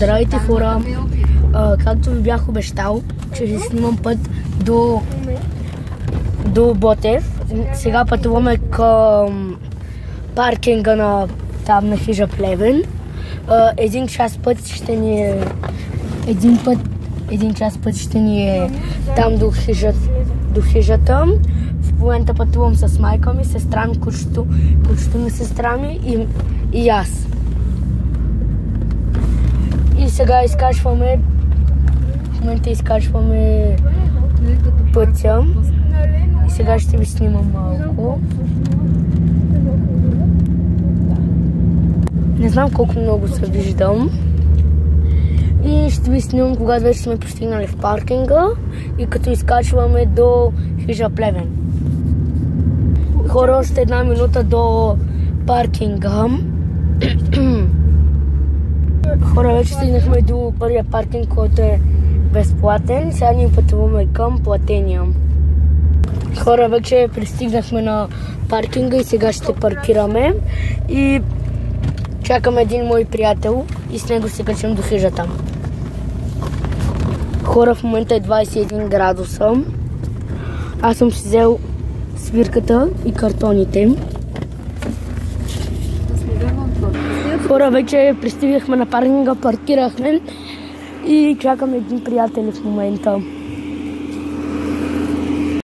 Здравейте хора, както ви бях обещал, че ще снимам път до Ботев. Сега пътуваме към паркинга на там на хижа Плевен. Един час път ще ни е там до хижата. В момента пътувам с майка ми, сестра ми, кучето на сестра ми и аз. И сега в момента изкачваме пътя и сега ще ви снимам малко. Не знам колко много се виждам. И ще ви снимам когато вече сме пристигнали в паркинга и като изкачваме до хижа Плевен. Хора, още една минута до паркинга. Хора, вече стигнахме до първия паркинг, който е безплатен. Сега ние пътуваме към платения. Хора, вече пристигнахме на паркинга и сега ще паркираме. И чакаме един мой приятел и с него се качим до хижата. Хора, в момента е 21 градуса. Аз съм си взел свирката и картоните. Хора, вече пристигнахме на паркинга, паркирахме и чакаме един приятел в момента.